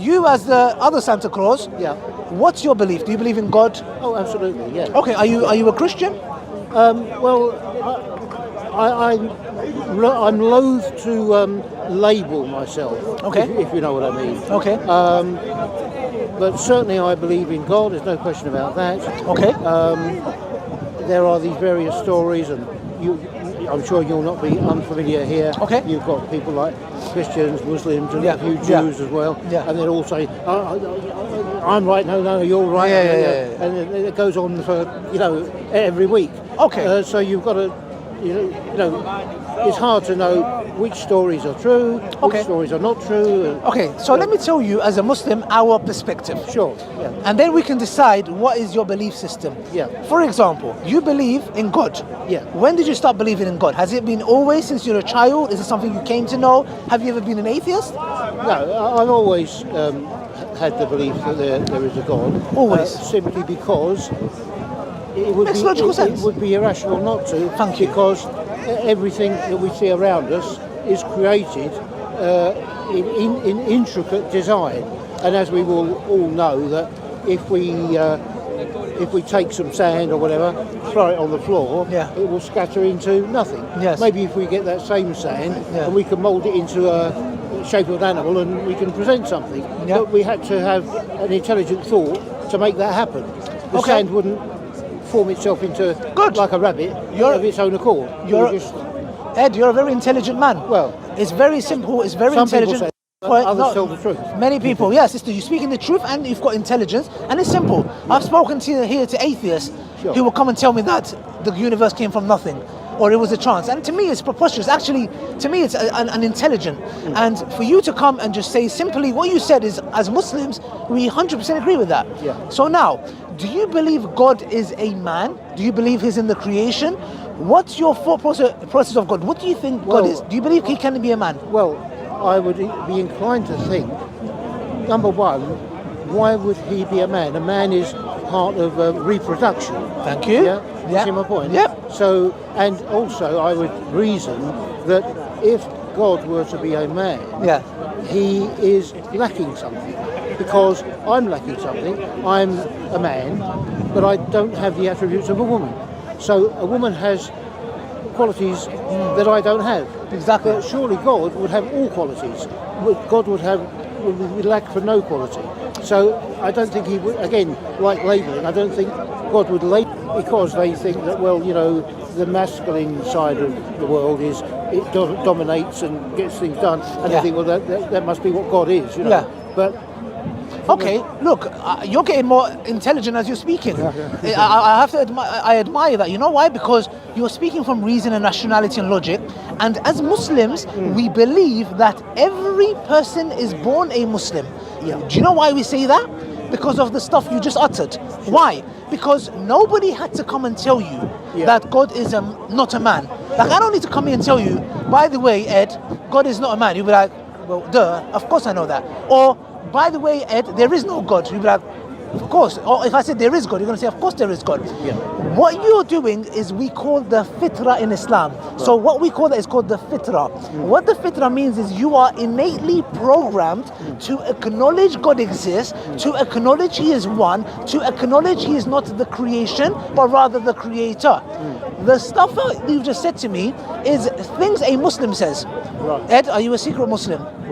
You as the other Santa Claus, Yeah. what's your belief? Do you believe in God? Oh, absolutely. Yeah. Okay, are you a Christian? Well, I'm loath to label myself. Okay. If you know what I mean. Okay. But certainly I believe in God. There's no question about that. Okay. There are these various stories, and I'm sure you'll not be unfamiliar here. Okay. You've got people like Christians, Muslims, and Yeah. a few Yeah. Jews as well. Yeah. And they'll all say, I'm right, no, you're right. Yeah. And it goes on for, every week. Okay. So you've got to, it's hard to know which stories are true, Okay. which stories are not true. Okay, so let me tell you as a Muslim our perspective. Sure, yeah. And then we can decide what is your belief system. Yeah. For example, you believe in God. Yeah. When did you start believing in God? Has it been always since you're a child? Is it something you came to know? Have you ever been an atheist? No, I've always had the belief that there is a God. Always. Simply because it would Makes be logical it sense. would be irrational not to. Thank you. Because everything that we see around us is created in intricate design, and as we will all know, that if we take some sand or whatever, throw it on the floor, Yeah. it will scatter into nothing. Yes. Maybe if we get that same sand Yeah. and we can mould it into a shape of an animal and we can present something. Yeah. But we had to have an intelligent thought to make that happen. The Okay. sand wouldn't form itself into Good. like a rabbit You're- of its own accord. you're- Ed, you're a very intelligent man. Well, It's very simple, it's very some people intelligent. say, but Quite- others no, tell the truth. Many people, yes, sister, you're speaking the truth and you've got intelligence, and it's simple. I've spoken here to atheists Sure. who will come and tell me that the universe came from nothing, or it was a chance. And to me, it's preposterous. Actually, to me, it's an intelligent. And for you to come and just say simply what you said is, as Muslims, we 100% agree with that. Yeah. So now, do you believe God is a man? Do you believe he's in the creation? What's your thought process of God? What do you think God Well- is? Do you believe he can be a man? Well, I would be inclined to think, number one, why would he be a man? A man is part of reproduction. Thank you. Yeah? You Yeah. see my point? Yep. So, and also I would reason that if God were to be a man, Yeah. he is lacking something, because I'm lacking something. I'm a man, but I don't have the attributes of a woman. So a woman has qualities that I don't have. Exactly. But surely God would have all qualities. God would lack for no quality. So I don't think he would, again, like labelling, I don't think God would label, because they think that, well, the masculine side of the world dominates and gets things done, and Yeah. they think, well, that must be what God is, Yeah. But Okay, look, you're getting more intelligent as you're speaking. I have to I admire that. You know why? Because you're speaking from reason and rationality and logic. And as Muslims, we believe that every person is born a Muslim. Yeah. Do you know why we say that? Because of the stuff you just uttered. Why? Because nobody had to come and tell you Yeah. that God is not a man. Like, I don't need to come here and tell you, by the way, Ed, God is not a man. You'll be like, well, duh, of course I know that. Or, by the way, Ed, there is no God. You'll be like, of course. Or if I said there is God, you're going to say, of course there is God. Yeah. What you're doing is we call the fitrah in Islam. So what we call that is called the fitrah. What the fitrah means is you are innately programmed to acknowledge God exists, to acknowledge He is one, to acknowledge He is not the creation, but rather the creator. The stuff that you've just said to me is things a Muslim says. Right. Ed, are you a secret Muslim?